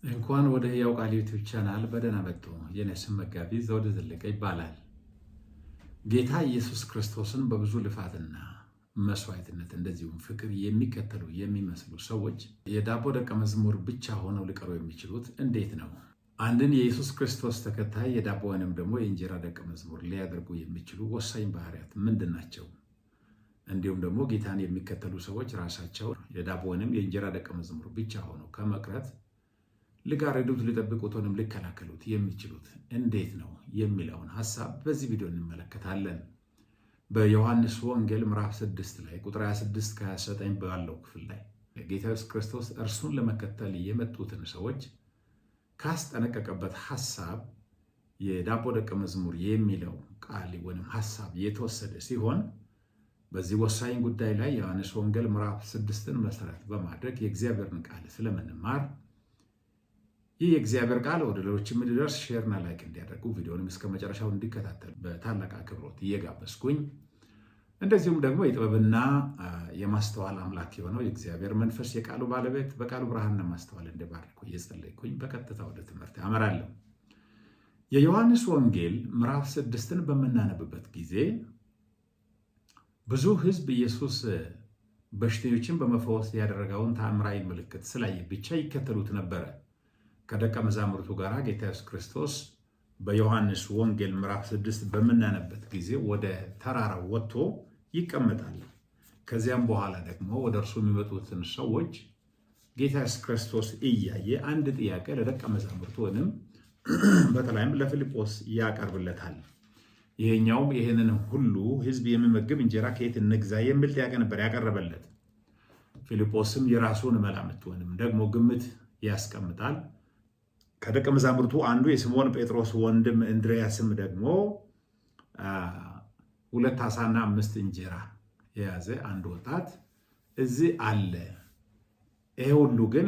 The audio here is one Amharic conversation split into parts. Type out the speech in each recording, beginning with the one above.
እንኳን ወደ ሕያው ቃል ዩቲዩብ ቻናል በደህና መጡ። የኔ ስም መጋቢ ዘውዴ ዘለቀ ይባላል። ጌታ ኢየሱስ ክርስቶስን በብዙ ልፋትና መስዋዕትነት እንደዚሁም ፍቅር የሚከተሉ የሚመስሉ ሰዎች የዳቦ ደቀ መዝሙር ብቻ ሆነው ሊቀሩ የሚችሉት እንዴት ነው? አንድን የኢየሱስ ክርስቶስ ተከታይ የዳቦ ወይንም ደግሞ የእንጀራ ደቀ መዝሙር ሊያደርጉ የሚችሉ ወሳኝ ባህሪያት ምንድን ናቸው? እንዲሁም ደግሞ ጌታን የሚከተሉ ሰዎች ራሳቸው የዳቦ ወይንም የእንጀራ ደቀ መዝሙር ብቻ ሆነው ከመቅረት ሊጋረዱት ሊጠብቁት ወይም ሊከላከሉት የሚችሉት እንዴት ነው የሚለውን ሐሳብ በዚህ ቪዲዮ እንመለከታለን። በዮሐንስ ወንጌል ምዕራፍ 6 ላይ ቁጥር 26-29 ባለው ክፍል ላይ ጌታ ኢየሱስ ክርስቶስ እርሱን ለመከተል የመጡትን ሰዎች ካስጠነቀቀበት ሐሳብ የዳቦ ደቀ መዝሙር የሚለው ቃል ወይም ሐሳብ የተወሰደ ሲሆን በዚህ ወሳኝ ጉዳይ ላይ ዮሐንስ ወንጌል ምዕራፍ 6ን መሰረት በማድረግ የእግዚአብሔርን ቃል ስለምንማር ይህ የእግዚአብሔር ቃል ወደ ሌሎችም እንዲደርስ ሼርና ላይክ እንዲያደርጉ ቪዲዮንም እስከ መጨረሻው እንዲከታተሉ በታላቅ አክብሮት እየጋበዝኩኝ እንደዚሁም ደግሞ የጥበብና የማስተዋል አምላክ የሆነው የእግዚአብሔር መንፈስ የቃሉ ባለቤት በቃሉ ብርሃንና ማስተዋል እንዲባርኩ እየጸለይኩኝ በቀጥታ ወደ ትምህርት አመራለሁ። የዮሐንስ ወንጌል ምዕራፍ 6ን በምናነብበት ጊዜ ብዙ ሕዝብ ኢየሱስ በሽተኞችን በመፈወስ ያደረገውን ተአምራዊ ምልክት ስላየ ብቻ ይከተሉት ነበረ። ከደቀ መዛሙርቱ ጋር ጌታ ኢየሱስ ክርስቶስ በዮሐንስ ወንጌል ምዕራፍ 6 በምናነበት ጊዜ ወደ ተራራው ወጥቶ ይቀመጣል። ከዚያም በኋላ ደግሞ ወደ እርሱ የሚመጡትን ሰዎች ጌታ ኢየሱስ ክርስቶስ እያየ አንድ ጥያቄ ለደቀ መዛሙርቱ ወይም በተለይም ለፊልጶስ ያቀርብለታል። ይሄኛውም ይህንን ሁሉ ሕዝብ የሚመግብ እንጀራ ከየት እንግዛ የሚል ጥያቄ ነበር ያቀረበለት። ፊልጶስም የራሱን መላምት ወይም ደግሞ ግምት ያስቀምጣል። ከደቀ መዛሙርቱ አንዱ የስምዖን ጴጥሮስ ወንድም እንድርያስም ደግሞ 2 ዓሣና 5 እንጀራ የያዘ አንድ ወጣት እዚህ አለ። ይሄ ሁሉ ግን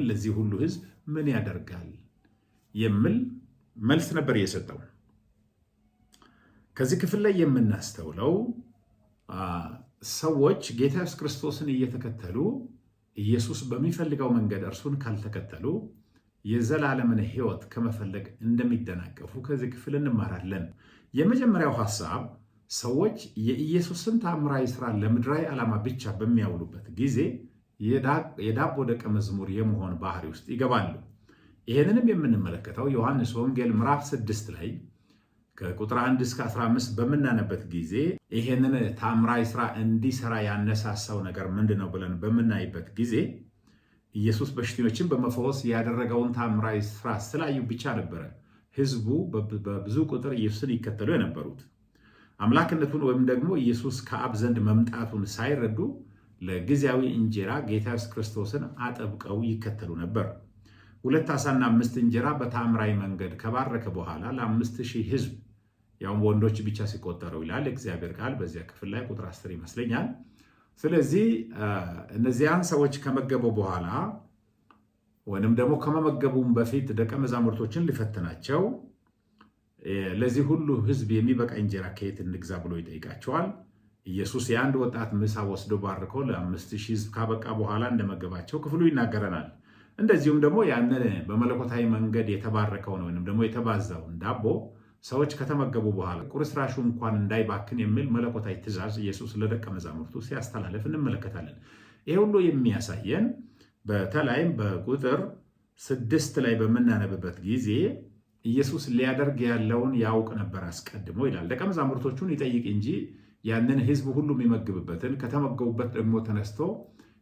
ለዚህ ሁሉ ሕዝብ ምን ያደርጋል የሚል መልስ ነበር የሰጠው። ከዚህ ክፍል ላይ የምናስተውለው ሰዎች ጌታ ኢየሱስ ክርስቶስን እየተከተሉ ኢየሱስ በሚፈልገው መንገድ እርሱን ካልተከተሉ የዘላለምን ሕይወት ከመፈለግ እንደሚደናቀፉ ከዚህ ክፍል እንማራለን። የመጀመሪያው ሐሳብ ሰዎች የኢየሱስን ተአምራዊ ሥራ ለምድራዊ ዓላማ ብቻ በሚያውሉበት ጊዜ የዳቦ ደቀ መዝሙር የመሆን ባህሪ ውስጥ ይገባሉ። ይህንንም የምንመለከተው ዮሐንስ ወንጌል ምዕራፍ 6 ላይ ከቁጥር 1-15 በምናነበት ጊዜ ይህንን ተአምራዊ ሥራ እንዲሰራ ያነሳሳው ነገር ምንድን ነው ብለን በምናይበት ጊዜ ኢየሱስ በሽተኞችን በመፈወስ ያደረገውን ተአምራዊ ሥራ ስላዩ ብቻ ነበረ ሕዝቡ በብዙ ቁጥር ኢየሱስን ይከተሉ የነበሩት። አምላክነቱን ወይም ደግሞ ኢየሱስ ከአብ ዘንድ መምጣቱን ሳይረዱ ለጊዜያዊ እንጀራ ጌታ ኢየሱስ ክርስቶስን አጠብቀው ይከተሉ ነበር። 2 ዓሣና 5 እንጀራ በተአምራዊ መንገድ ከባረከ በኋላ ለ5,000 ሕዝብ ያውም ወንዶች ብቻ ሲቆጠሩ ይላል እግዚአብሔር ቃል በዚያ ክፍል ላይ ቁጥር 10 ይመስለኛል። ስለዚህ እነዚያን ሰዎች ከመገበው በኋላ ወይንም ደግሞ ከመመገቡም በፊት ደቀ መዛሙርቶችን ሊፈትናቸው ለዚህ ሁሉ ሕዝብ የሚበቃ እንጀራ ከየት እንግዛ ብሎ ይጠይቃቸዋል። ኢየሱስ የአንድ ወጣት ምሳ ወስዶ ባርኮ ለ5,000 ሕዝብ ካበቃ በኋላ እንደመገባቸው ክፍሉ ይናገረናል። እንደዚሁም ደግሞ ያንን በመለኮታዊ መንገድ የተባረከውን ወይንም ደግሞ የተባዛውን ዳቦ ሰዎች ከተመገቡ በኋላ ቁርስራሹ እንኳን እንዳይባክን የሚል መለኮታዊ ትእዛዝ ኢየሱስ ለደቀ መዛሙርቱ ሲያስተላልፍ እንመለከታለን። ይህ ሁሉ የሚያሳየን በተለይም በቁጥር 6 ላይ በምናነብበት ጊዜ ኢየሱስ ሊያደርግ ያለውን ያውቅ ነበር አስቀድሞ ይላል። ደቀ መዛሙርቶቹን ይጠይቅ እንጂ ያንን ሕዝብ ሁሉ የሚመግብበትን ከተመገቡበት ደግሞ ተነስቶ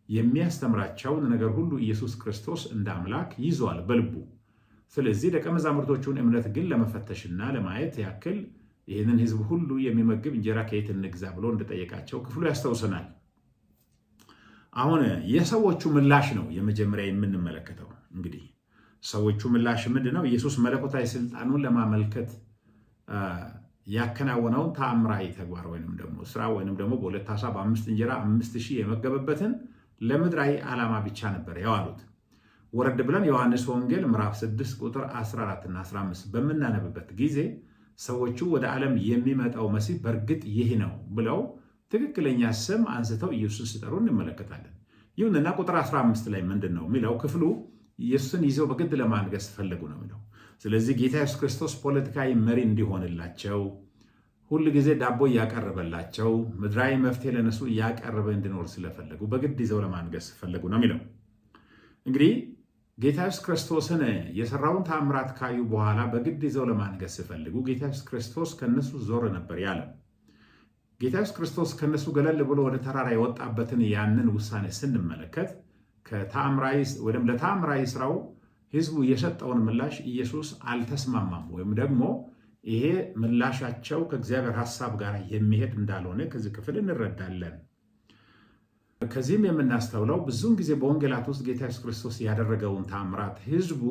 የሚያስተምራቸውን ነገር ሁሉ ኢየሱስ ክርስቶስ እንደ አምላክ ይዟል በልቡ። ስለዚህ ደቀ መዛሙርቶቹን እምነት ግን ለመፈተሽና ለማየት ያክል ይህንን ሕዝብ ሁሉ የሚመግብ እንጀራ ከየት እንግዛ ብሎ እንደጠየቃቸው ክፍሉ ያስታውሰናል። አሁን የሰዎቹ ምላሽ ነው የመጀመሪያ የምንመለከተው። እንግዲህ ሰዎቹ ምላሽ ምንድን ነው? ኢየሱስ መለኮታዊ ስልጣኑን ለማመልከት ያከናወነውን ተአምራዊ ተግባር ወይንም ደግሞ ስራ ወይንም ደግሞ በ2 ዓሣ በ5 እንጀራ 5,000 የመገበበትን ለምድራዊ ዓላማ ብቻ ነበር ያዋሉት። ወረድ ብለን ዮሐንስ ወንጌል ምዕራፍ 6 ቁጥር 14 እና 15 በምናነብበት ጊዜ ሰዎቹ ወደ ዓለም የሚመጣው መሲህ በእርግጥ ይህ ነው ብለው ትክክለኛ ስም አንስተው ኢየሱስን ሲጠሩ እንመለከታለን። ይሁንና ቁጥር 15 ላይ ምንድን ነው የሚለው? ክፍሉ ኢየሱስን ይዘው በግድ ለማንገስ ፈለጉ ነው የሚለው። ስለዚህ ጌታ ኢየሱስ ክርስቶስ ፖለቲካዊ መሪ እንዲሆንላቸው ሁል ጊዜ ዳቦ እያቀረበላቸው ምድራዊ መፍትሄ ለነሱ እያቀረበ እንዲኖር ስለፈለጉ በግድ ይዘው ለማንገስ ፈለጉ ነው የሚለው። እንግዲህ ጌታ ኢየሱስ ክርስቶስን የሰራውን ተአምራት ካዩ በኋላ በግድ ይዘው ለማንገስ ሲፈልጉ ጌታ ኢየሱስ ክርስቶስ ከነሱ ዞር ነበር ያለው። ጌታ ኢየሱስ ክርስቶስ ከነሱ ገለል ብሎ ወደ ተራራ የወጣበትን ያንን ውሳኔ ስንመለከት ለተአምራዊ ስራው ህዝቡ የሰጠውን ምላሽ ኢየሱስ አልተስማማም፣ ወይም ደግሞ ይሄ ምላሻቸው ከእግዚአብሔር ሐሳብ ጋር የሚሄድ እንዳልሆነ ከዚህ ክፍል እንረዳለን። ከዚህም የምናስተውለው ብዙውን ጊዜ በወንጌላት ውስጥ ጌታ ኢየሱስ ክርስቶስ ያደረገውን ተአምራት ህዝቡ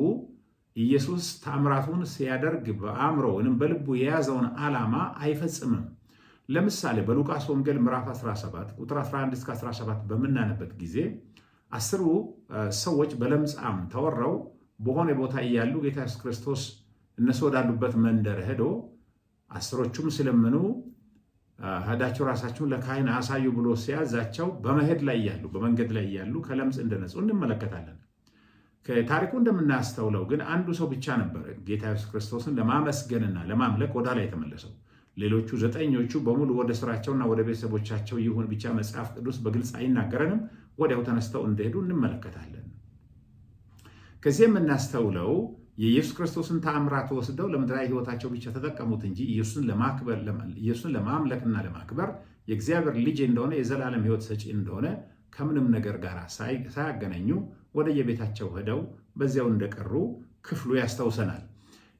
ኢየሱስ ተአምራቱን ሲያደርግ በአእምሮ ወይም በልቡ የያዘውን ዓላማ አይፈጽምም። ለምሳሌ በሉቃስ ወንጌል ምዕራፍ 17 ቁጥር 11 እስከ 17 በምናነበት ጊዜ 10 ሰዎች በለምጻም ተወረው በሆነ ቦታ እያሉ ጌታ ኢየሱስ ክርስቶስ እነሱ ወዳሉበት መንደር ሄዶ 10ዎቹም ሲለምኑ ሄዳችሁ ራሳችሁን ለካህን አሳዩ ብሎ ሲያዛቸው በመንገድ ላይ እያሉ ከለምጽ እንደነጹ እንመለከታለን። ከታሪኩ እንደምናስተውለው ግን አንዱ ሰው ብቻ ነበር ጌታ ኢየሱስ ክርስቶስን ለማመስገንና ለማምለክ ወደ ላይ የተመለሰው። ሌሎቹ 9ኞቹ በሙሉ ወደ ስራቸውና ወደ ቤተሰቦቻቸው ይሁን ብቻ መጽሐፍ ቅዱስ በግልጽ አይናገረንም፣ ወዲያው ተነስተው እንደሄዱ እንመለከታለን። ከዚህ የምናስተውለው የኢየሱስ ክርስቶስን ተአምራት ወስደው ለምድራዊ ሕይወታቸው ብቻ ተጠቀሙት እንጂ ኢየሱስን ለማምለክና ለማክበር የእግዚአብሔር ልጅ እንደሆነ የዘላለም ሕይወት ሰጪ እንደሆነ ከምንም ነገር ጋር ሳያገናኙ ወደ የቤታቸው ሄደው በዚያው እንደቀሩ ክፍሉ ያስታውሰናል።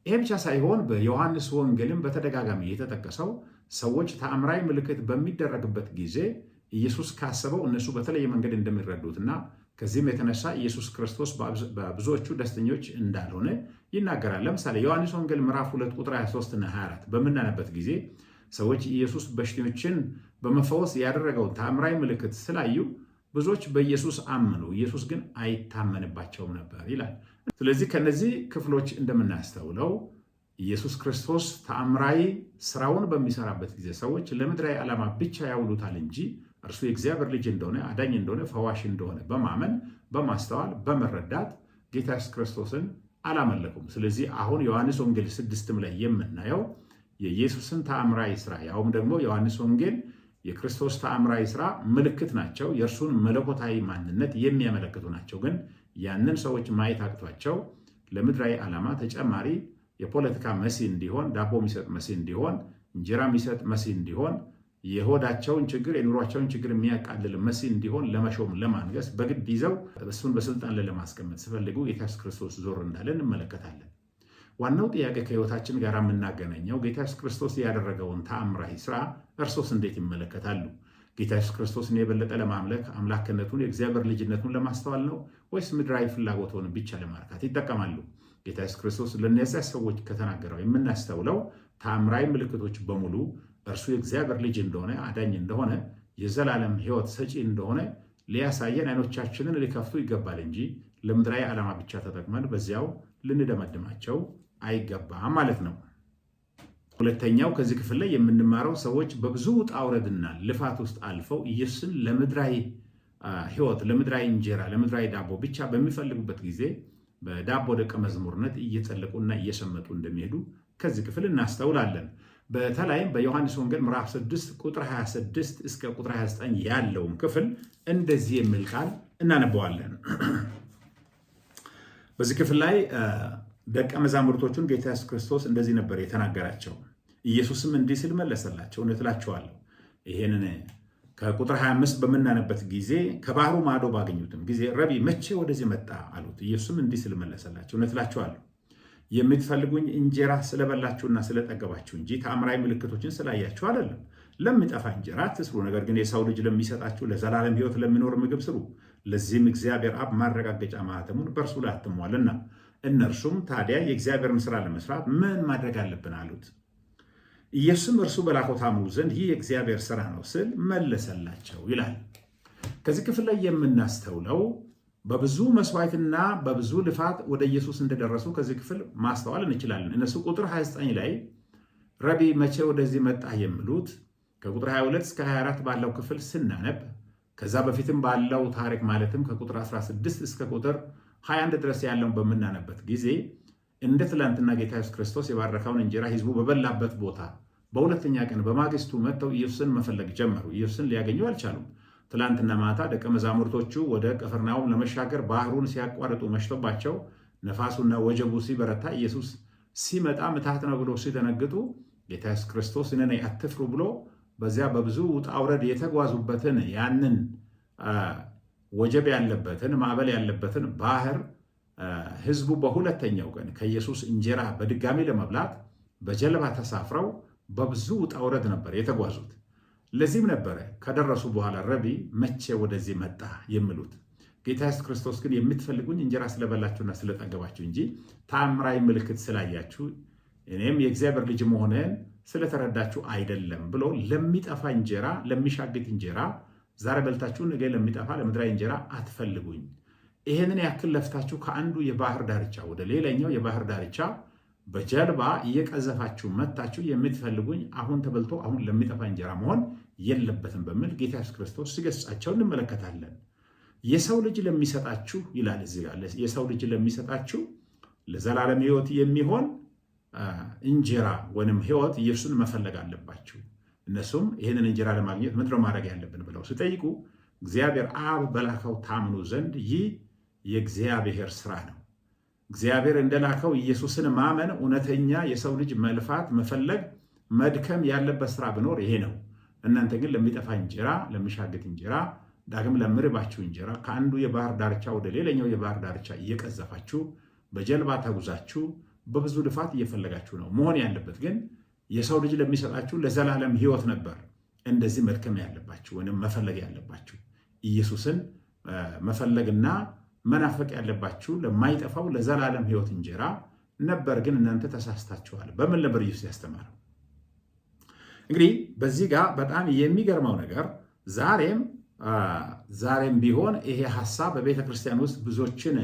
ይሄ ብቻ ሳይሆን በዮሐንስ ወንጌልም በተደጋጋሚ የተጠቀሰው ሰዎች ተአምራዊ ምልክት በሚደረግበት ጊዜ ኢየሱስ ካሰበው እነሱ በተለየ መንገድ እንደሚረዱትና ከዚህም የተነሳ ኢየሱስ ክርስቶስ በብዙዎቹ ደስተኞች እንዳልሆነ ይናገራል። ለምሳሌ ዮሐንስ ወንጌል ምዕራፍ 2 ቁጥር 23 እና 24 በምናነበት ጊዜ ሰዎች ኢየሱስ በሽተኞችን በመፈወስ ያደረገውን ተአምራዊ ምልክት ስላዩ ብዙዎች በኢየሱስ አመኑ፣ ኢየሱስ ግን አይታመንባቸውም ነበር ይላል። ስለዚህ ከነዚህ ክፍሎች እንደምናስተውለው ኢየሱስ ክርስቶስ ተአምራዊ ስራውን በሚሰራበት ጊዜ ሰዎች ለምድራዊ ዓላማ ብቻ ያውሉታል እንጂ እርሱ የእግዚአብሔር ልጅ እንደሆነ፣ አዳኝ እንደሆነ፣ ፈዋሽ እንደሆነ በማመን በማስተዋል በመረዳት ጌታ ኢየሱስ ክርስቶስን አላመለኩም። ስለዚህ አሁን ዮሐንስ ወንጌል 6 ላይ የምናየው የኢየሱስን ተአምራዊ ስራ ያውም ደግሞ ዮሐንስ ወንጌል የክርስቶስ ተአምራዊ ስራ ምልክት ናቸው፣ የእርሱን መለኮታዊ ማንነት የሚያመለክቱ ናቸው። ግን ያንን ሰዎች ማየት አቅቷቸው ለምድራዊ ዓላማ ተጨማሪ የፖለቲካ መሲህ እንዲሆን፣ ዳቦ የሚሰጥ መሲህ እንዲሆን፣ እንጀራ የሚሰጥ መሲህ እንዲሆን፣ የሆዳቸውን ችግር የኑሯቸውን ችግር የሚያቃልል መሲህ እንዲሆን ለመሾም ለማንገስ በግድ ይዘው እሱን በስልጣን ላይ ለማስቀመጥ ሲፈልጉ ጌታ ኢየሱስ ክርስቶስ ዞር እንዳለ እንመለከታለን። ዋናው ጥያቄ ከሕይወታችን ጋር የምናገናኘው ጌታ ኢየሱስ ክርስቶስ ያደረገውን ተአምራዊ ስራ እርሶስ እንዴት ይመለከታሉ? ጌታ ኢየሱስ ክርስቶስን የበለጠ ለማምለክ አምላክነቱን የእግዚአብሔር ልጅነቱን ለማስተዋል ነው ወይስ ምድራዊ ፍላጎትን ብቻ ለማርካት ይጠቀማሉ? ጌታ ኢየሱስ ክርስቶስ ለእነዚያ ሰዎች ከተናገረው የምናስተውለው ተአምራዊ ምልክቶች በሙሉ እርሱ የእግዚአብሔር ልጅ እንደሆነ፣ አዳኝ እንደሆነ፣ የዘላለም ሕይወት ሰጪ እንደሆነ ሊያሳየን አይኖቻችንን ሊከፍቱ ይገባል እንጂ ለምድራዊ ዓላማ ብቻ ተጠቅመን በዚያው ልንደመድማቸው አይገባም ማለት ነው። ሁለተኛው ከዚህ ክፍል ላይ የምንማረው ሰዎች በብዙ ውጣ ውረድና ልፋት ውስጥ አልፈው ኢየሱስን ለምድራዊ ሕይወት፣ ለምድራዊ እንጀራ፣ ለምድራዊ ዳቦ ብቻ በሚፈልጉበት ጊዜ በዳቦ ደቀ መዝሙርነት እየጸለቁና እየሰመጡ እንደሚሄዱ ከዚህ ክፍል እናስተውላለን። በተለይም በዮሐንስ ወንጌል ምዕራፍ 6 ቁጥር 26 እስከ ቁጥር 29 ያለውን ክፍል እንደዚህ የሚል ቃል እናነበዋለን። በዚህ ክፍል ላይ ደቀ መዛሙርቶቹን ጌታ ኢየሱስ ክርስቶስ እንደዚህ ነበር የተናገራቸው። ኢየሱስም እንዲህ ሲል መለሰላቸው፣ እውነት እላችኋለሁ ይሄንን ከቁጥር 25 በምናነበት ጊዜ ከባህሩ ማዶ ባገኙትም ጊዜ ረቢ መቼ ወደዚህ መጣ አሉት። ኢየሱስም እንዲህ ሲል መለሰላቸው፣ እውነት እላችኋለሁ የምትፈልጉኝ እንጀራ ስለበላችሁና ስለጠገባችሁ እንጂ ተአምራዊ ምልክቶችን ስላያችሁ አይደለም። ለሚጠፋ እንጀራ አትስሩ፣ ነገር ግን የሰው ልጅ ለሚሰጣችሁ ለዘላለም ሕይወት ለሚኖር ምግብ ስሩ። ለዚህም እግዚአብሔር አብ ማረጋገጫ ማኅተሙን በእርሱ ላይ አትሟልና። እነርሱም ታዲያ የእግዚአብሔርን ሥራ ለመስራት ምን ማድረግ አለብን አሉት። ኢየሱስም እርሱ በላከው ታምኑ ዘንድ ይህ የእግዚአብሔር ሥራ ነው ስል መለሰላቸው ይላል። ከዚህ ክፍል ላይ የምናስተውለው በብዙ መስዋዕትና በብዙ ልፋት ወደ ኢየሱስ እንደደረሱ ከዚህ ክፍል ማስተዋል እንችላለን። እነሱ ቁጥር 29 ላይ ረቢ መቼ ወደዚህ መጣ የሚሉት ከቁጥር 22 እስከ 24 ባለው ክፍል ስናነብ ከዛ በፊትም ባለው ታሪክ ማለትም ከቁጥር 16 እስከ ቁጥር 21 ድረስ ያለውን በምናነበት ጊዜ እንደ ትላንትና ጌታ ኢየሱስ ክርስቶስ የባረከውን እንጀራ ህዝቡ በበላበት ቦታ በሁለተኛ ቀን በማግስቱ መጥተው ኢየሱስን መፈለግ ጀመሩ። ኢየሱስን ሊያገኙ አልቻሉም። ትላንትና ማታ ደቀ መዛሙርቶቹ ወደ ቅፍርናሆም ለመሻገር ባህሩን ሲያቋርጡ መሽቶባቸው ነፋሱና ወጀቡ ሲበረታ ኢየሱስ ሲመጣ ምትሃት ነው ብሎ ሲደነግጡ ጌታ ኢየሱስ ክርስቶስ እኔ ነኝ አትፍሩ ብሎ በዚያ በብዙ ውጣ ውረድ የተጓዙበትን ያንን ወጀብ ያለበትን ማዕበል ያለበትን ባህር ህዝቡ በሁለተኛው ቀን ከኢየሱስ እንጀራ በድጋሚ ለመብላት በጀልባ ተሳፍረው በብዙ ውጣ ውረድ ነበር የተጓዙት። ለዚህም ነበረ ከደረሱ በኋላ ረቢ መቼ ወደዚህ መጣ የሚሉት። ጌታ ኢየሱስ ክርስቶስ ግን የምትፈልጉኝ እንጀራ ስለበላችሁና ስለጠገባችሁ እንጂ ተአምራዊ ምልክት ስላያችሁ እኔም የእግዚአብሔር ልጅ መሆኔን ስለተረዳችሁ አይደለም ብሎ ለሚጠፋ እንጀራ ለሚሻግት እንጀራ ዛሬ በልታችሁ ነገ ለሚጠፋ ለምድራዊ እንጀራ አትፈልጉኝ። ይሄንን ያክል ለፍታችሁ ከአንዱ የባህር ዳርቻ ወደ ሌላኛው የባህር ዳርቻ በጀልባ እየቀዘፋችሁ መታችሁ የምትፈልጉኝ አሁን ተበልቶ አሁን ለሚጠፋ እንጀራ መሆን የለበትም በሚል ጌታ ኢየሱስ ክርስቶስ ሲገሥጻቸው እንመለከታለን። የሰው ልጅ ለሚሰጣችሁ ይላል እዚህ ጋር የሰው ልጅ ለሚሰጣችሁ ለዘላለም ሕይወት የሚሆን እንጀራ ወይንም ሕይወት ኢየሱስን መፈለግ አለባችሁ። እነሱም ይህንን እንጀራ ለማግኘት ምንድን ነው ማድረግ ያለብን ብለው ሲጠይቁ እግዚአብሔር አብ በላከው ታምኑ ዘንድ ይህ የእግዚአብሔር ስራ ነው። እግዚአብሔር እንደላከው ኢየሱስን ማመን እውነተኛ የሰው ልጅ መልፋት፣ መፈለግ፣ መድከም ያለበት ስራ ቢኖር ይሄ ነው። እናንተ ግን ለሚጠፋ እንጀራ፣ ለሚሻግት እንጀራ፣ ዳግም ለሚርባችሁ እንጀራ ከአንዱ የባህር ዳርቻ ወደ ሌላኛው የባህር ዳርቻ እየቀዘፋችሁ በጀልባ ተጉዛችሁ በብዙ ልፋት እየፈለጋችሁ ነው። መሆን ያለበት ግን የሰው ልጅ ለሚሰጣችሁ ለዘላለም ሕይወት ነበር እንደዚህ መድከም ያለባችሁ ወይም መፈለግ ያለባችሁ። ኢየሱስን መፈለግና መናፈቅ ያለባችሁ ለማይጠፋው ለዘላለም ሕይወት እንጀራ ነበር። ግን እናንተ ተሳስታችኋል። በምን ነበር ኢየሱስ ያስተማረው? እንግዲህ በዚህ ጋር በጣም የሚገርመው ነገር ዛሬም ቢሆን ይሄ ሐሳብ በቤተ ክርስቲያን ውስጥ ብዙዎችን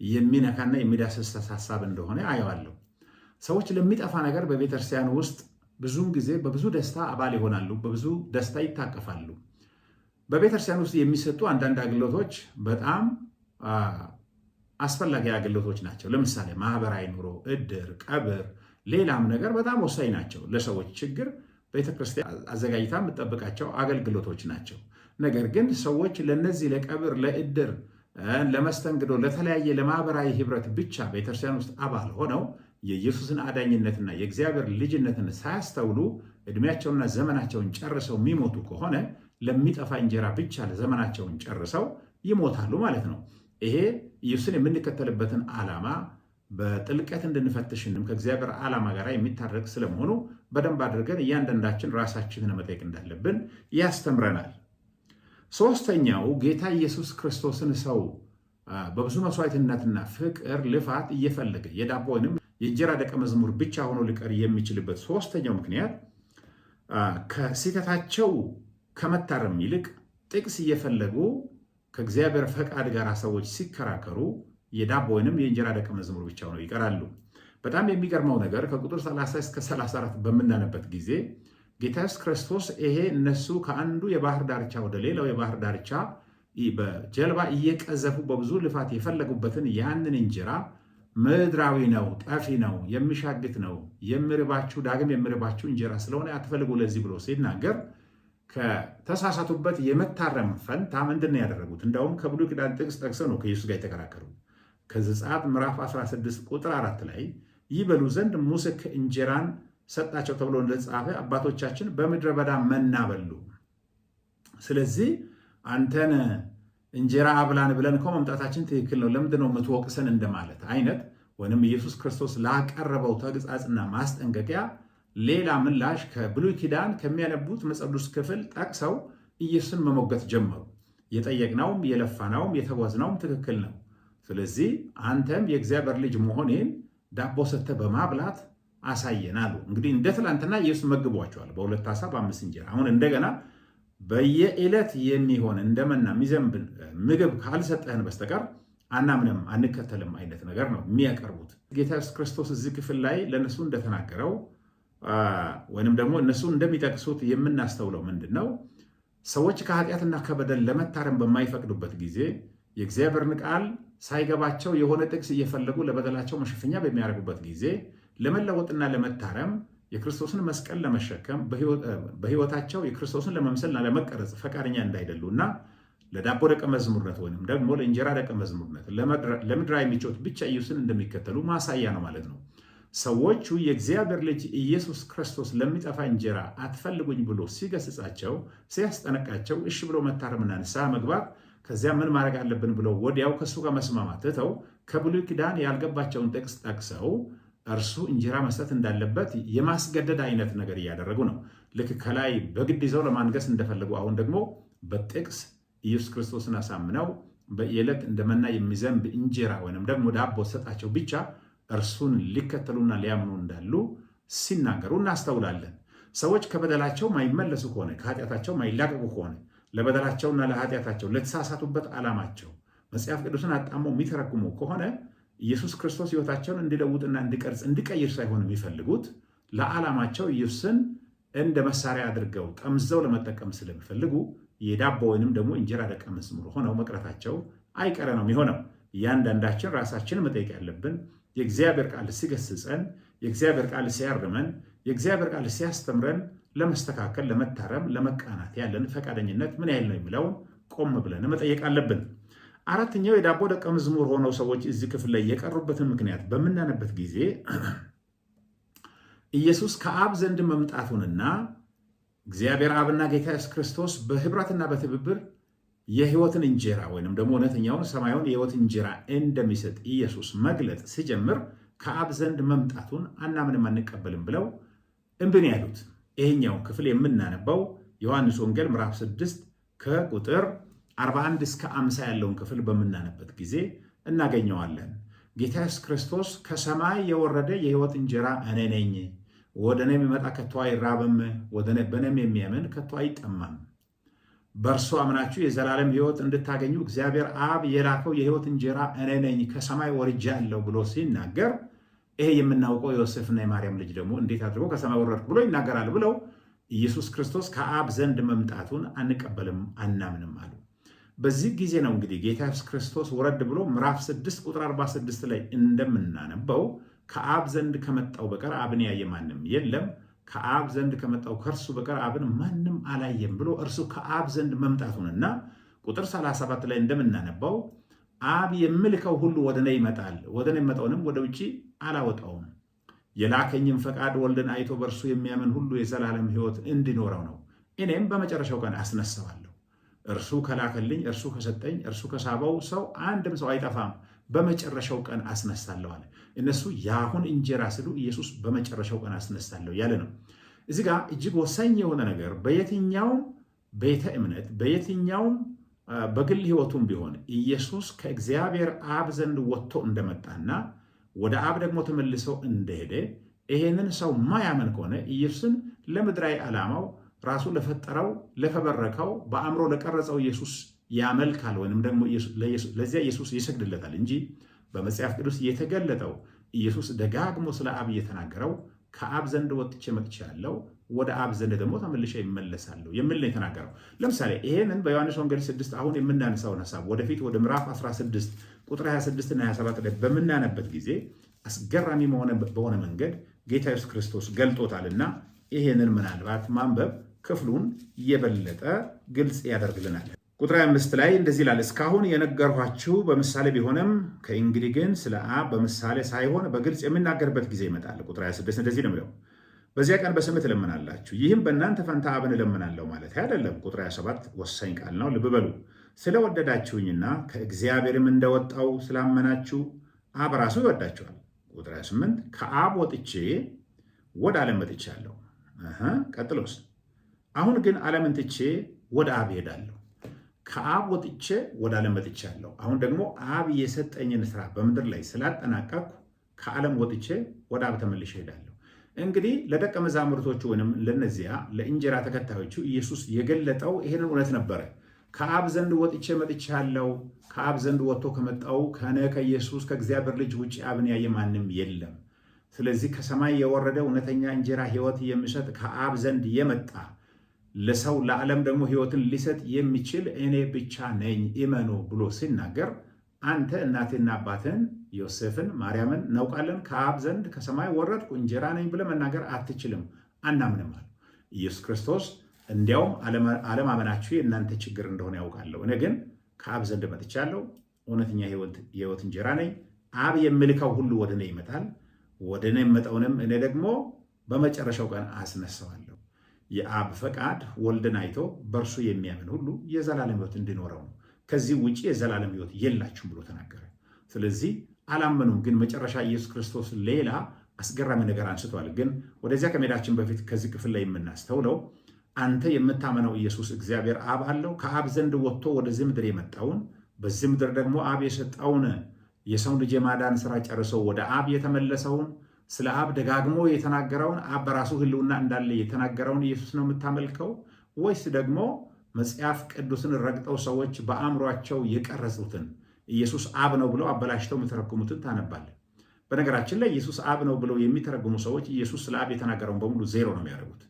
የሚነካና የሚዳስስ ሐሳብ እንደሆነ አየዋለሁ። ሰዎች ለሚጠፋ ነገር በቤተ ክርስቲያን ውስጥ ብዙውን ጊዜ በብዙ ደስታ አባል ይሆናሉ፣ በብዙ ደስታ ይታቀፋሉ። በቤተ ክርስቲያን ውስጥ የሚሰጡ አንዳንድ አገልግሎቶች በጣም አስፈላጊ አገልግሎቶች ናቸው። ለምሳሌ ማህበራዊ ኑሮ፣ እድር፣ ቀብር፣ ሌላም ነገር በጣም ወሳኝ ናቸው። ለሰዎች ችግር ቤተክርስቲያን አዘጋጅታ የምትጠብቃቸው አገልግሎቶች ናቸው። ነገር ግን ሰዎች ለነዚህ ለቀብር፣ ለእድር፣ ለመስተንግዶ፣ ለተለያየ ለማህበራዊ ህብረት ብቻ ቤተክርስቲያን ውስጥ አባል ሆነው የኢየሱስን አዳኝነትና የእግዚአብሔር ልጅነትን ሳያስተውሉ እድሜያቸውና ዘመናቸውን ጨርሰው የሚሞቱ ከሆነ ለሚጠፋ እንጀራ ብቻ ለዘመናቸውን ጨርሰው ይሞታሉ ማለት ነው። ይሄ ኢየሱስን የምንከተልበትን ዓላማ በጥልቀት እንድንፈትሽንም ከእግዚአብሔር ዓላማ ጋር የሚታረቅ ስለመሆኑ በደንብ አድርገን እያንዳንዳችን ራሳችንን መጠየቅ እንዳለብን ያስተምረናል። ሶስተኛው ጌታ ኢየሱስ ክርስቶስን ሰው በብዙ መስዋዕትነትና ፍቅር ልፋት እየፈለገ የዳቦ ወይንም የእንጀራ ደቀ መዝሙር ብቻ ሆኖ ሊቀር የሚችልበት ሶስተኛው ምክንያት ከስህተታቸው ከመታረም ይልቅ ጥቅስ እየፈለጉ ከእግዚአብሔር ፈቃድ ጋር ሰዎች ሲከራከሩ የዳቦ ወይንም የእንጀራ ደቀ መዝሙር ብቻ ሆነው ይቀራሉ። በጣም የሚገርመው ነገር ከቁጥር 30 እስከ 34 በምናነበት ጊዜ ጌታ ኢየሱስ ክርስቶስ ይሄ እነሱ ከአንዱ የባህር ዳርቻ ወደ ሌላው የባህር ዳርቻ በጀልባ እየቀዘፉ በብዙ ልፋት የፈለጉበትን ያንን እንጀራ ምድራዊ ነው፣ ጠፊ ነው፣ የሚሻግት ነው፣ የሚርባችሁ ዳግም የሚርባችሁ እንጀራ ስለሆነ አትፈልጉ ለዚህ ብሎ ሲናገር ከተሳሳቱበት የመታረም ፈንታ ምንድን ነው ያደረጉት? እንደውም ከብሉይ ኪዳን ጥቅስ ጠቅሰው ነው ከኢየሱስ ጋር የተከራከሩ። ከዘጸአት ምዕራፍ 16 ቁጥር 4 ላይ ይበሉ ዘንድ ሙሴ እንጀራን ሰጣቸው ተብሎ እንደተጻፈ አባቶቻችን በምድረ በዳ መና በሉ። ስለዚህ አንተን እንጀራ አብላን ብለን እኮ መምጣታችን ትክክል ነው፣ ለምንድን ነው የምትወቅሰን እንደማለት አይነት ወይንም ኢየሱስ ክርስቶስ ላቀረበው ተግሳጽና ማስጠንቀቂያ ሌላ ምላሽ ከብሉይ ኪዳን ከሚያነቡት መጽሐፍ ቅዱስ ክፍል ጠቅሰው ኢየሱስን መሞገት ጀመሩ። የጠየቅነውም የለፋነውም የተጓዝነውም ትክክል ነው። ስለዚህ አንተም የእግዚአብሔር ልጅ መሆኔን ዳቦ ሰጥተህ በማብላት አሳየን አሉ። እንግዲህ እንደ ትላንትና ኢየሱስ መግቧቸዋል በሁለት ዓሣ በ5 እንጀራ። አሁን እንደገና በየዕለት የሚሆን እንደመና የሚዘንብ ምግብ ካልሰጠህን በስተቀር አናምንም አንከተልም አይነት ነገር ነው የሚያቀርቡት። ጌታ ኢየሱስ ክርስቶስ እዚህ ክፍል ላይ ለእነሱ እንደተናገረው ወይንም ደግሞ እነሱ እንደሚጠቅሱት የምናስተውለው ምንድን ነው? ሰዎች ከኃጢአትና ከበደል ለመታረም በማይፈቅዱበት ጊዜ የእግዚአብሔርን ቃል ሳይገባቸው የሆነ ጥቅስ እየፈለጉ ለበደላቸው መሸፈኛ በሚያደርጉበት ጊዜ ለመለወጥና ለመታረም የክርስቶስን መስቀል ለመሸከም በሕይወታቸው የክርስቶስን ለመምሰልና ለመቀረጽ ፈቃደኛ እንዳይደሉና ለዳቦ ደቀ መዝሙርነት ወይም ደግሞ ለእንጀራ ደቀ መዝሙርነት ለምድራዊ ምቾት ብቻ ኢየሱስን እንደሚከተሉ ማሳያ ነው ማለት ነው። ሰዎቹ የእግዚአብሔር ልጅ ኢየሱስ ክርስቶስ ለሚጠፋ እንጀራ አትፈልጉኝ ብሎ ሲገስጻቸው፣ ሲያስጠነቃቸው እሺ ብሎ መታረምና ንስሐ መግባት ከዚያ ምን ማድረግ አለብን ብለው ወዲያው ከእሱ ጋር መስማማት ትተው ከብሉይ ኪዳን ያልገባቸውን ጥቅስ ጠቅሰው እርሱ እንጀራ መስጠት እንዳለበት የማስገደድ አይነት ነገር እያደረጉ ነው። ልክ ከላይ በግድ ይዘው ለማንገስ እንደፈለጉ አሁን ደግሞ በጥቅስ ኢየሱስ ክርስቶስን አሳምነው በየዕለት እንደመና የሚዘንብ እንጀራ ወይም ደግሞ ዳቦ ሰጣቸው ብቻ እርሱን ሊከተሉና ሊያምኑ እንዳሉ ሲናገሩ እናስተውላለን። ሰዎች ከበደላቸው ማይመለሱ ከሆነ ከኃጢአታቸው ማይላቀቁ ከሆነ ለበደላቸውና ለኃጢአታቸው ለተሳሳቱበት ዓላማቸው መጽሐፍ ቅዱስን አጣመው የሚተረጉሙ ከሆነ ኢየሱስ ክርስቶስ ሕይወታቸውን እንዲለውጥና እንዲቀርጽ እንዲቀይር ሳይሆን የሚፈልጉት ለዓላማቸው ኢየሱስን እንደ መሳሪያ አድርገው ጠምዘው ለመጠቀም ስለሚፈልጉ የዳቦ ወይንም ደግሞ እንጀራ ደቀ መዝሙር ሆነው መቅረታቸው አይቀረ ነው የሚሆነው። እያንዳንዳችን ራሳችን መጠየቅ ያለብን የእግዚአብሔር ቃል ሲገስጸን፣ የእግዚአብሔር ቃል ሲያርመን፣ የእግዚአብሔር ቃል ሲያስተምረን ለመስተካከል፣ ለመታረም፣ ለመቃናት ያለን ፈቃደኝነት ምን ያህል ነው የሚለውን ቆም ብለን መጠየቅ አለብን። አራተኛው የዳቦ ደቀ መዝሙር ሆነው ሰዎች እዚህ ክፍል ላይ የቀሩበትን ምክንያት በምናነበት ጊዜ ኢየሱስ ከአብ ዘንድ መምጣቱንና እግዚአብሔር አብና ጌታ ኢየሱስ ክርስቶስ በህብረትና በትብብር የህይወትን እንጀራ ወይንም ደግሞ እውነተኛውን ሰማያዊውን የህይወት እንጀራ እንደሚሰጥ ኢየሱስ መግለጥ ሲጀምር ከአብ ዘንድ መምጣቱን አናምንም አንቀበልም ብለው እምብን ያሉት። ይሄኛውን ክፍል የምናነባው ዮሐንስ ወንጌል ምዕራፍ 6 ከቁጥር 41 እስከ 50 ያለውን ክፍል በምናነበት ጊዜ እናገኘዋለን። ጌታ ኢየሱስ ክርስቶስ ከሰማይ የወረደ የህይወት እንጀራ እኔ ነኝ፣ ወደ እኔ የሚመጣ ከቶ አይራብም፣ በእኔም የሚያምን ከቶ አይጠማም፣ በእርሱ አምናችሁ የዘላለም ህይወት እንድታገኙ እግዚአብሔር አብ የላከው የህይወት እንጀራ እኔ ነኝ፣ ከሰማይ ወርጃለሁ ብሎ ሲናገር ይሄ የምናውቀው ዮሴፍና የማርያም ልጅ ደግሞ እንዴት አድርጎ ከሰማይ ወረድኩ ብሎ ይናገራል ብለው ኢየሱስ ክርስቶስ ከአብ ዘንድ መምጣቱን አንቀበልም አናምንም አሉ። በዚህ ጊዜ ነው እንግዲህ ጌታ ኢየሱስ ክርስቶስ ወረድ ብሎ ምዕራፍ 6 ቁጥር 46 ላይ እንደምናነበው ከአብ ዘንድ ከመጣው በቀር አብን ያየ ማንም የለም፣ ከአብ ዘንድ ከመጣው ከእርሱ በቀር አብን ማንም አላየም ብሎ እርሱ ከአብ ዘንድ መምጣቱንና ቁጥር 37 ላይ እንደምናነበው አብ የምልከው ሁሉ ወደ እኔ ይመጣል፣ ወደ እኔ የሚመጣውንም ወደ ውጭ አላወጣውም፣ የላከኝም ፈቃድ ወልድን አይቶ በእርሱ የሚያምን ሁሉ የዘላለም ህይወት እንዲኖረው ነው፣ እኔም በመጨረሻው ቀን አስነሳዋለሁ። እርሱ ከላከልኝ፣ እርሱ ከሰጠኝ፣ እርሱ ከሳበው ሰው አንድም ሰው አይጠፋም፣ በመጨረሻው ቀን አስነሳለሁ አለ። እነሱ የአሁን እንጀራ ስሉ ኢየሱስ በመጨረሻው ቀን አስነሳለሁ ያለ ነው። እዚህ ጋር እጅግ ወሳኝ የሆነ ነገር በየትኛውም ቤተ እምነት በየትኛውም በግል ህይወቱም ቢሆን ኢየሱስ ከእግዚአብሔር አብ ዘንድ ወጥቶ እንደመጣና ወደ አብ ደግሞ ተመልሰው እንደሄደ ይሄንን ሰው ማያመን ከሆነ ኢየሱስን ለምድራዊ ዓላማው ራሱ ለፈጠረው ለፈበረከው በአእምሮ ለቀረጸው ኢየሱስ ያመልካል ወይንም ደግሞ ለዚያ ኢየሱስ ይሰግድለታል እንጂ በመጽሐፍ ቅዱስ የተገለጠው ኢየሱስ ደጋግሞ ስለ አብ እየተናገረው ከአብ ዘንድ ወጥቼ መጥቻለሁ፣ ወደ አብ ዘንድ ደግሞ ተመልሼ ይመለሳለሁ የሚል ነው የተናገረው። ለምሳሌ ይሄንን በዮሐንስ ወንጌል 6 አሁን የምናነሳውን ሐሳብ ወደፊት ወደ ምዕራፍ 16 ቁጥር 26 እና 27 ላይ በምናነበት ጊዜ አስገራሚ በሆነ መንገድ ጌታ ኢየሱስ ክርስቶስ ገልጦታልና ይሄንን ምናልባት ማንበብ ክፍሉን የበለጠ ግልጽ ያደርግልናል። ቁጥር 25 ላይ እንደዚህ ይላል፣ እስካሁን የነገርኋችሁ በምሳሌ ቢሆንም ከእንግዲህ ግን ስለ አብ በምሳሌ ሳይሆን በግልጽ የምናገርበት ጊዜ ይመጣል። ቁጥር 26 እንደዚህ ነው የሚለው፣ በዚያ ቀን በስምህ ትለምናላችሁ፣ ይህም በእናንተ ፈንታ አብን እለምናለሁ ማለት አይደለም። ቁጥር 27 ወሳኝ ቃል ነው፣ ልብ በሉ። ስለወደዳችሁኝና ከእግዚአብሔርም እንደወጣው ስላመናችሁ አብ ራሱ ይወዳችኋል። ቁጥር 28 ከአብ ወጥቼ ወደ ዓለም መጥቻለሁ። ቀጥሎስ? አሁን ግን ዓለምን ትቼ ወደ አብ ሄዳለሁ። ከአብ ወጥቼ ወደ ዓለም መጥቻለሁ። አሁን ደግሞ አብ የሰጠኝን ስራ በምድር ላይ ስላጠናቀቅኩ ከዓለም ወጥቼ ወደ አብ ተመልሼ ሄዳለሁ። እንግዲህ ለደቀ መዛሙርቶቹ ወይም ለነዚያ ለእንጀራ ተከታዮቹ ኢየሱስ የገለጠው ይሄንን እውነት ነበረ። ከአብ ዘንድ ወጥቼ መጥቻለሁ። ከአብ ዘንድ ወጥቶ ከመጣው ከነ ከኢየሱስ ከእግዚአብሔር ልጅ ውጭ አብን ያየ ማንም የለም። ስለዚህ ከሰማይ የወረደ እውነተኛ እንጀራ ሕይወት የሚሰጥ ከአብ ዘንድ የመጣ ለሰው ለዓለም ደግሞ ሕይወትን ሊሰጥ የሚችል እኔ ብቻ ነኝ እመኑ ብሎ ሲናገር አንተ እናቴና አባትን ዮሴፍን ማርያምን እናውቃለን፣ ከአብ ዘንድ ከሰማይ ወረድኩ እንጀራ ነኝ ብለህ መናገር አትችልም፣ አናምንም አለ። ኢየሱስ ክርስቶስ እንዲያውም አለማመናችሁ የእናንተ ችግር እንደሆነ ያውቃለሁ፣ እኔ ግን ከአብ ዘንድ መጥቻለሁ፣ እውነተኛ የሕይወት እንጀራ ነኝ። አብ የሚልከው ሁሉ ወደ እኔ ይመጣል፣ ወደ እኔ የመጣውንም እኔ ደግሞ በመጨረሻው ቀን አስነሳዋለሁ። የአብ ፈቃድ ወልድን አይቶ በእርሱ የሚያምን ሁሉ የዘላለም ሕይወት እንዲኖረው ነው። ከዚህ ውጭ የዘላለም ሕይወት የላችሁም ብሎ ተናገረ። ስለዚህ አላመኑም። ግን መጨረሻ ኢየሱስ ክርስቶስ ሌላ አስገራሚ ነገር አንስቷል። ግን ወደዚያ ከመሄዳችን በፊት ከዚህ ክፍል ላይ የምናስተውለው አንተ የምታመነው ኢየሱስ እግዚአብሔር አብ አለው፣ ከአብ ዘንድ ወጥቶ ወደዚህ ምድር የመጣውን በዚህ ምድር ደግሞ አብ የሰጠውን የሰውን ልጅ የማዳን ስራ ጨርሰው ወደ አብ የተመለሰውን ስለ አብ ደጋግሞ የተናገረውን አብ በራሱ ሕልውና እንዳለ የተናገረውን ኢየሱስ ነው የምታመልከው? ወይስ ደግሞ መጽሐፍ ቅዱስን ረግጠው ሰዎች በአእምሯቸው የቀረጹትን ኢየሱስ አብ ነው ብለው አበላሽተው የሚተረጉሙትን ታነባለህ? በነገራችን ላይ ኢየሱስ አብ ነው ብለው የሚተረጉሙ ሰዎች ኢየሱስ ስለ አብ የተናገረውን በሙሉ ዜሮ ነው የሚያደርጉት።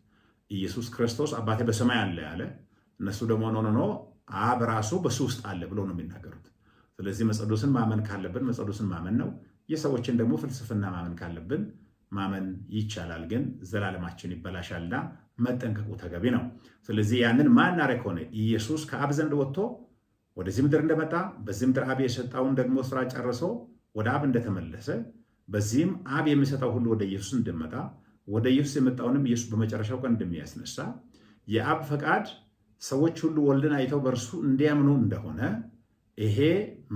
ኢየሱስ ክርስቶስ አባቴ በሰማይ አለ ያለ፣ እነሱ ደግሞ ኖ አብ ራሱ በሱ ውስጥ አለ ብለው ነው የሚናገሩት። ስለዚህ መጽሐፉን ማመን ካለብን መጽሐፉን ማመን ነው። የሰዎችን ደግሞ ፍልስፍና ማመን ካለብን ማመን ይቻላል፣ ግን ዘላለማችን ይበላሻልና መጠንቀቁ ተገቢ ነው። ስለዚህ ያንን ማናረግ ሆነ ኢየሱስ ከአብ ዘንድ ወጥቶ ወደዚህ ምድር እንደመጣ በዚህ ምድር አብ የሰጠውን ደግሞ ስራ ጨርሶ ወደ አብ እንደተመለሰ በዚህም አብ የሚሰጠው ሁሉ ወደ ኢየሱስ እንደመጣ ወደ ኢየሱስ የመጣውንም ኢየሱስ በመጨረሻው ቀን እንደሚያስነሳ የአብ ፈቃድ ሰዎች ሁሉ ወልድን አይተው በእርሱ እንዲያምኑ እንደሆነ ይሄ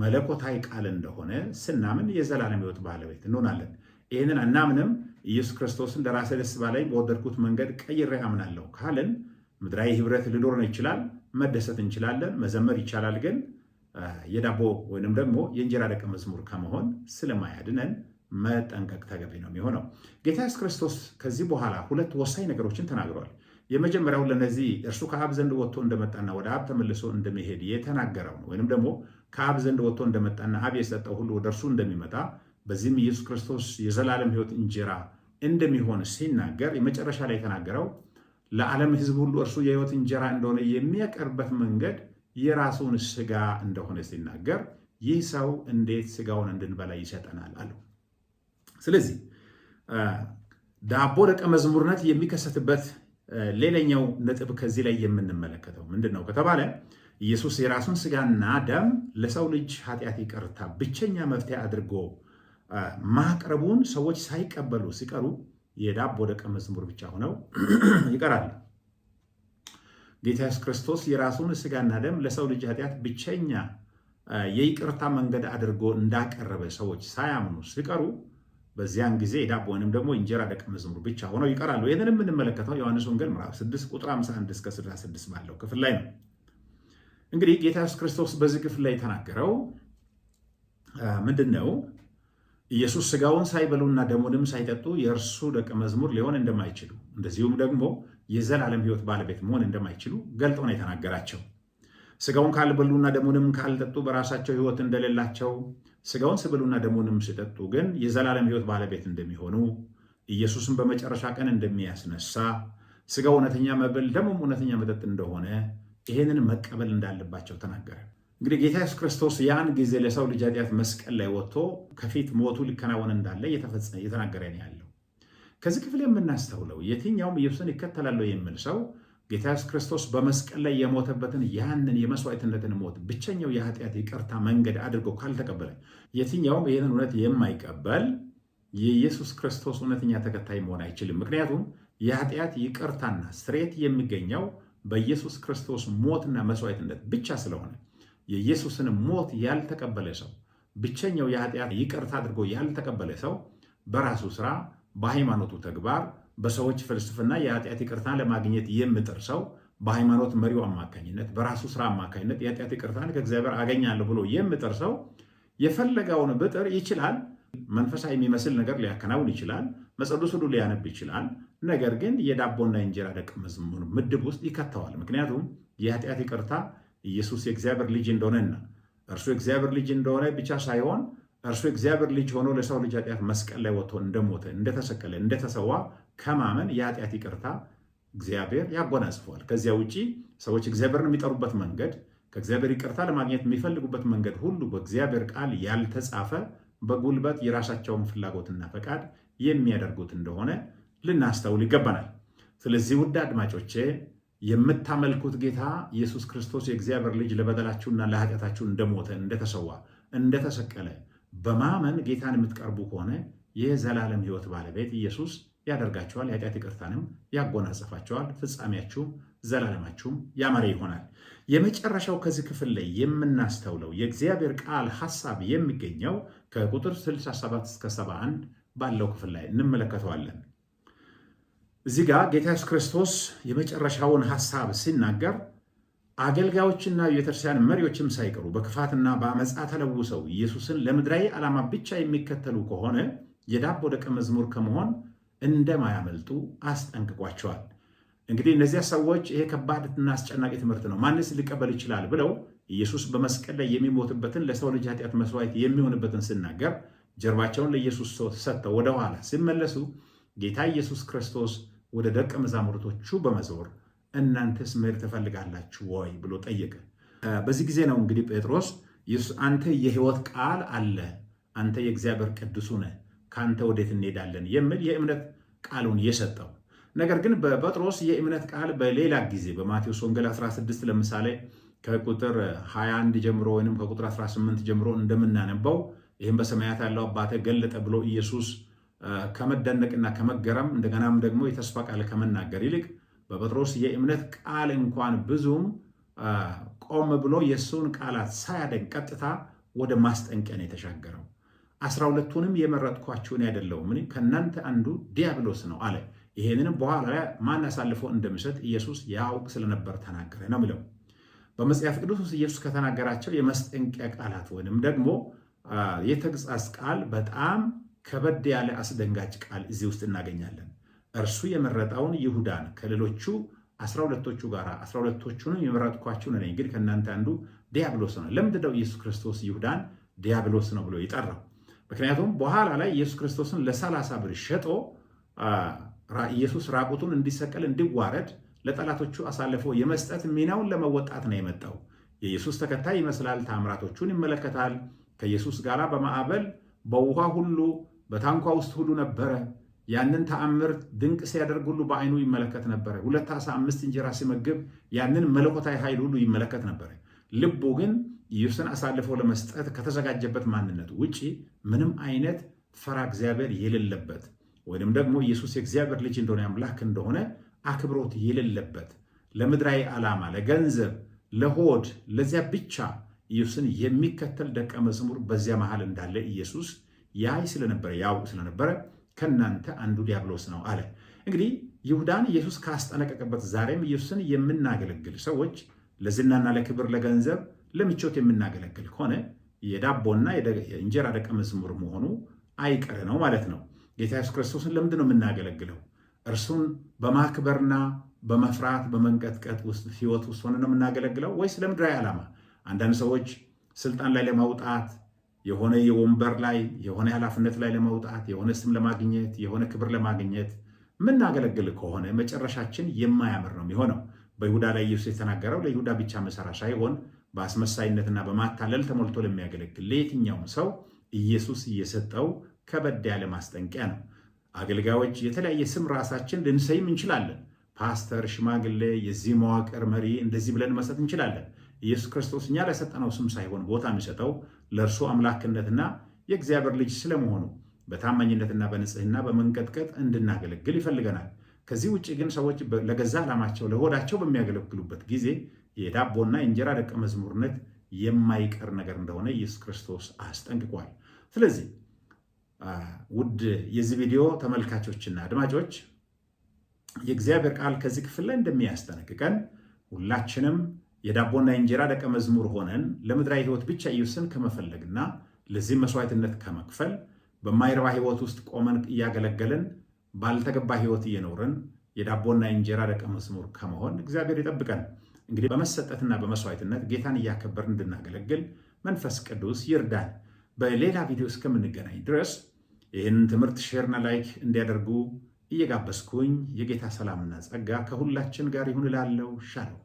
መለኮታዊ ቃል እንደሆነ ስናምን የዘላለም ሕይወት ባለቤት እንሆናለን። ይህንን አናምንም። ኢየሱስ ክርስቶስን ለራሴ ደስ ባለኝ በወደድኩት መንገድ ቀይሬ አምናለሁ ካልን ምድራዊ ህብረት ሊኖረን ይችላል፣ መደሰት እንችላለን፣ መዘመር ይቻላል። ግን የዳቦ ወይንም ደግሞ የእንጀራ ደቀ መዝሙር ከመሆን ስለማያድነን መጠንቀቅ ተገቢ ነው የሚሆነው። ጌታ ኢየሱስ ክርስቶስ ከዚህ በኋላ ሁለት ወሳኝ ነገሮችን ተናግሯል። የመጀመሪያው ለነዚህ እርሱ ከአብ ዘንድ ወጥቶ እንደመጣና ወደ አብ ተመልሶ እንደሚሄድ የተናገረው ነው። ወይንም ደግሞ ከአብ ዘንድ ወጥቶ እንደመጣና አብ የሰጠው ሁሉ ወደ እርሱ እንደሚመጣ በዚህም ኢየሱስ ክርስቶስ የዘላለም ሕይወት እንጀራ እንደሚሆን ሲናገር የመጨረሻ ላይ የተናገረው ለዓለም ሕዝብ ሁሉ እርሱ የሕይወት እንጀራ እንደሆነ የሚያቀርበት መንገድ የራሱን ስጋ እንደሆነ ሲናገር ይህ ሰው እንዴት ስጋውን እንድንበላ ይሰጠናል አለው። ስለዚህ ዳቦ ደቀ መዝሙርነት የሚከሰትበት ሌላኛው ነጥብ ከዚህ ላይ የምንመለከተው ምንድን ነው ከተባለ ኢየሱስ የራሱን ስጋና ደም ለሰው ልጅ ኃጢአት ይቅርታ ብቸኛ መፍትሄ አድርጎ ማቅረቡን ሰዎች ሳይቀበሉ ሲቀሩ የዳቦ ደቀ መዝሙር ብቻ ሆነው ይቀራሉ። ጌታ ኢየሱስ ክርስቶስ የራሱን ስጋና ደም ለሰው ልጅ ኃጢአት ብቸኛ የይቅርታ መንገድ አድርጎ እንዳቀረበ ሰዎች ሳያምኑ ሲቀሩ በዚያን ጊዜ የዳቦ ወይንም ደግሞ እንጀራ ደቀ መዝሙር ብቻ ሆነው ይቀራሉ። ይህንን የምንመለከተው ዮሐንስ ወንጌል ምዕራፍ 6 ቁጥር 51 እስከ 66 ባለው ክፍል ላይ ነው። እንግዲህ ጌታ ኢየሱስ ክርስቶስ በዚህ ክፍል ላይ የተናገረው ምንድን ነው? ኢየሱስ ስጋውን ሳይበሉና ደሙንም ሳይጠጡ የእርሱ ደቀ መዝሙር ሊሆን እንደማይችሉ እንደዚሁም ደግሞ የዘላለም ሕይወት ባለቤት መሆን እንደማይችሉ ገልጦ ነው የተናገራቸው። ስጋውን ካልበሉና ደሙንም ካልጠጡ በራሳቸው ሕይወት እንደሌላቸው፣ ስጋውን ሲበሉና ደሙንም ሲጠጡ ግን የዘላለም ሕይወት ባለቤት እንደሚሆኑ፣ ኢየሱስን በመጨረሻ ቀን እንደሚያስነሳ፣ ስጋው እውነተኛ መብል ደሙም እውነተኛ መጠጥ እንደሆነ ይህንን መቀበል እንዳለባቸው ተናገረ። እንግዲህ ጌታ ኢየሱስ ክርስቶስ ያን ጊዜ ለሰው ልጅ ኃጢአት መስቀል ላይ ወጥቶ ከፊት ሞቱ ሊከናወን እንዳለ እየተናገረ ነው ያለው። ከዚህ ክፍል የምናስተውለው የትኛውም ኢየሱስን ይከተላለሁ የሚል ሰው ጌታ ኢየሱስ ክርስቶስ በመስቀል ላይ የሞተበትን ያንን የመስዋዕትነትን ሞት ብቸኛው የኃጢአት ይቅርታ መንገድ አድርጎ ካልተቀበለ፣ የትኛውም ይህንን እውነት የማይቀበል የኢየሱስ ክርስቶስ እውነተኛ ተከታይ መሆን አይችልም። ምክንያቱም የኃጢአት ይቅርታና ስርየት የሚገኘው በኢየሱስ ክርስቶስ ሞትና መስዋዕትነት ብቻ ስለሆነ የኢየሱስን ሞት ያልተቀበለ ሰው፣ ብቸኛው የኃጢአት ይቅርታ አድርጎ ያልተቀበለ ሰው በራሱ ስራ፣ በሃይማኖቱ ተግባር፣ በሰዎች ፍልስፍና የኃጢአት ይቅርታን ለማግኘት የሚጥር ሰው በሃይማኖት መሪው አማካኝነት፣ በራሱ ስራ አማካኝነት የኃጢአት ይቅርታን ከእግዚአብሔር አገኛለሁ ብሎ የሚጥር ሰው የፈለገውን ብጥር ይችላል። መንፈሳዊ የሚመስል ነገር ሊያከናውን ይችላል። መጽሐፍ ሁሉ ሊያነብ ይችላል። ነገር ግን የዳቦና የእንጀራ ደቀ መዝሙር ምድብ ውስጥ ይከተዋል። ምክንያቱም የኃጢአት ይቅርታ ኢየሱስ የእግዚአብሔር ልጅ እንደሆነና እርሱ የእግዚአብሔር ልጅ እንደሆነ ብቻ ሳይሆን እርሱ የእግዚአብሔር ልጅ ሆኖ ለሰው ልጅ ኃጢአት መስቀል ላይ ወጥቶ እንደሞተ፣ እንደተሰቀለ፣ እንደተሰዋ ከማመን የኃጢአት ይቅርታ እግዚአብሔር ያጎናጽፈዋል። ከዚያ ውጪ ሰዎች እግዚአብሔርን የሚጠሩበት መንገድ፣ ከእግዚአብሔር ይቅርታ ለማግኘት የሚፈልጉበት መንገድ ሁሉ በእግዚአብሔር ቃል ያልተጻፈ በጉልበት የራሳቸውን ፍላጎትና ፈቃድ የሚያደርጉት እንደሆነ ልናስተውል ይገባናል። ስለዚህ ውድ አድማጮቼ የምታመልኩት ጌታ ኢየሱስ ክርስቶስ የእግዚአብሔር ልጅ ለበደላችሁና ለኃጢአታችሁ እንደሞተ፣ እንደተሰዋ፣ እንደተሰቀለ በማመን ጌታን የምትቀርቡ ከሆነ የዘላለም ሕይወት ባለቤት ኢየሱስ ያደርጋችኋል። የኃጢአት ይቅርታንም ያጎናጸፋችኋል። ፍጻሜያችሁም ዘላለማችሁም ያማረ ይሆናል። የመጨረሻው ከዚህ ክፍል ላይ የምናስተውለው የእግዚአብሔር ቃል ሐሳብ የሚገኘው ከቁጥር 67 እስከ 71 ባለው ክፍል ላይ እንመለከተዋለን። እዚህ ጋር ጌታ ኢየሱስ ክርስቶስ የመጨረሻውን ሐሳብ ሲናገር አገልጋዮችና የቤተክርስቲያን መሪዎችም ሳይቀሩ በክፋትና በአመፃ ተለውሰው ኢየሱስን ለምድራዊ ዓላማ ብቻ የሚከተሉ ከሆነ የዳቦ ደቀ መዝሙር ከመሆን እንደማያመልጡ አስጠንቅቋቸዋል። እንግዲህ እነዚያ ሰዎች ይሄ ከባድና አስጨናቂ ትምህርት ነው፣ ማንስ ሊቀበል ይችላል ብለው ኢየሱስ በመስቀል ላይ የሚሞትበትን ለሰው ልጅ ኃጢአት መስዋዕት የሚሆንበትን ሲናገር ጀርባቸውን ለኢየሱስ ሰጥተው ወደኋላ ሲመለሱ ጌታ ኢየሱስ ክርስቶስ ወደ ደቀ መዛሙርቶቹ በመዞር እናንተስ መሄድ ትፈልጋላችሁ ወይ ብሎ ጠየቀ። በዚህ ጊዜ ነው እንግዲህ ጴጥሮስ ኢየሱስ አንተ የሕይወት ቃል አለ፣ አንተ የእግዚአብሔር ቅዱሱ ነህ፣ ከአንተ ወዴት እንሄዳለን የሚል የእምነት ቃሉን የሰጠው። ነገር ግን በጴጥሮስ የእምነት ቃል በሌላ ጊዜ በማቴዎስ ወንጌል 16 ለምሳሌ ከቁጥር 21 ጀምሮ ወይም ከቁጥር 18 ጀምሮ እንደምናነበው ይህም በሰማያት ያለው አባቴ ገለጠ ብሎ ኢየሱስ ከመደነቅና ከመገረም እንደገናም ደግሞ የተስፋ ቃል ከመናገር ይልቅ በጴጥሮስ የእምነት ቃል እንኳን ብዙም ቆም ብሎ የእሱን ቃላት ሳያደንቅ ቀጥታ ወደ ማስጠንቀቂያ ነው የተሻገረው። 12ቱንም የመረጥኳችሁን አይደለሁም፣ ከእናንተ አንዱ ዲያብሎስ ነው አለ። ይሄንንም በኋላ ላይ ማን አሳልፎ እንደሚሰጥ ኢየሱስ ያውቅ ስለነበር ተናገረ ነው የሚለው። በመጽሐፍ ቅዱስ ውስጥ ኢየሱስ ከተናገራቸው የመስጠንቀቂያ ቃላት ወይንም ደግሞ የተግሣጽ ቃል በጣም ከበድ ያለ አስደንጋጭ ቃል እዚህ ውስጥ እናገኛለን። እርሱ የመረጠውን ይሁዳን ከሌሎቹ 12ቶቹ ጋር 12ቶቹንም የመረጥኳችሁ እኔ ነኝ፣ ግን ከእናንተ አንዱ ዲያብሎስ ነው። ለምንድን ነው ኢየሱስ ክርስቶስ ይሁዳን ዲያብሎስ ነው ብሎ የጠራው? ምክንያቱም በኋላ ላይ ኢየሱስ ክርስቶስን ለ30 ብር ሸጦ ኢየሱስ ራቁቱን እንዲሰቀል እንዲዋረድ ለጠላቶቹ አሳልፎ የመስጠት ሚናውን ለመወጣት ነው የመጣው። የኢየሱስ ተከታይ ይመስላል። ታምራቶቹን ይመለከታል። ከኢየሱስ ጋር በማዕበል በውሃ ሁሉ በታንኳ ውስጥ ሁሉ ነበረ። ያንን ተአምር ድንቅ ሲያደርግ ሁሉ በዓይኑ ይመለከት ነበረ። 2 ዓሣ 5 እንጀራ ሲመግብ ያንን መለኮታዊ ኃይል ሁሉ ይመለከት ነበረ። ልቡ ግን ኢየሱስን አሳልፎ ለመስጠት ከተዘጋጀበት ማንነት ውጪ ምንም አይነት ፈራ እግዚአብሔር የሌለበት ወይንም ደግሞ ኢየሱስ የእግዚአብሔር ልጅ እንደሆነ አምላክ እንደሆነ አክብሮት የሌለበት ለምድራዊ ዓላማ፣ ለገንዘብ፣ ለሆድ ለዚያ ብቻ ኢየሱስን የሚከተል ደቀ መዝሙር በዚያ መሃል እንዳለ ኢየሱስ ያይ ስለነበረ ያውቅ ስለነበረ ከእናንተ አንዱ ዲያብሎስ ነው አለ። እንግዲህ ይሁዳን ኢየሱስ ካስጠነቀቀበት ዛሬም ኢየሱስን የምናገለግል ሰዎች ለዝናና ለክብር፣ ለገንዘብ፣ ለምቾት የምናገለግል ከሆነ የዳቦና የእንጀራ ደቀ መዝሙር መሆኑ አይቀር ነው ማለት ነው። ጌታ ኢየሱስ ክርስቶስን ለምንድን ነው የምናገለግለው? እርሱን በማክበርና በመፍራት በመንቀጥቀጥ ውስጥ ህይወት ውስጥ ሆነ ነው የምናገለግለው ወይስ ለምድራዊ ዓላማ? አንዳንድ ሰዎች ስልጣን ላይ ለማውጣት የሆነ የወንበር ላይ የሆነ ኃላፊነት ላይ ለማውጣት የሆነ ስም ለማግኘት የሆነ ክብር ለማግኘት የምናገለግል ከሆነ መጨረሻችን የማያምር ነው የሚሆነው። በይሁዳ ላይ ኢየሱስ የተናገረው ለይሁዳ ብቻ መሰራ ሳይሆን በአስመሳይነትና በማታለል ተሞልቶ ለሚያገለግል ለየትኛውም ሰው ኢየሱስ እየሰጠው ከበድ ያለ ማስጠንቀቂያ ነው። አገልጋዮች የተለያየ ስም ራሳችን ልንሰይም እንችላለን። ፓስተር፣ ሽማግሌ፣ የዚህ መዋቅር መሪ እንደዚህ ብለን መስጠት እንችላለን። ኢየሱስ ክርስቶስ እኛ ለሰጠነው ስም ሳይሆን ቦታ የሚሰጠው ለእርሱ አምላክነትና የእግዚአብሔር ልጅ ስለመሆኑ በታማኝነትና በንጽህና በመንቀጥቀጥ እንድናገለግል ይፈልገናል። ከዚህ ውጭ ግን ሰዎች ለገዛ ዓላማቸው ለሆዳቸው በሚያገለግሉበት ጊዜ የዳቦና የእንጀራ ደቀ መዝሙርነት የማይቀር ነገር እንደሆነ ኢየሱስ ክርስቶስ አስጠንቅቋል። ስለዚህ ውድ የዚህ ቪዲዮ ተመልካቾችና አድማጮች የእግዚአብሔር ቃል ከዚህ ክፍል ላይ እንደሚያስጠነቅቀን ሁላችንም የዳቦና የእንጀራ ደቀ መዝሙር ሆነን ለምድራዊ ሕይወት ብቻ ኢየሱስን ከመፈለግና ለዚህ መስዋዕትነት ከመክፈል በማይረባ ሕይወት ውስጥ ቆመን እያገለገልን ባልተገባ ሕይወት እየኖርን የዳቦና የእንጀራ ደቀ መዝሙር ከመሆን እግዚአብሔር ይጠብቀን። እንግዲህ በመሰጠትና በመስዋዕትነት ጌታን እያከበርን እንድናገለግል መንፈስ ቅዱስ ይርዳን። በሌላ ቪዲዮ እስከምንገናኝ ድረስ ይህንን ትምህርት ሼርና ላይክ እንዲያደርጉ እየጋበዝኩኝ የጌታ ሰላምና ጸጋ ከሁላችን ጋር ይሁን እላለሁ። ሻሎም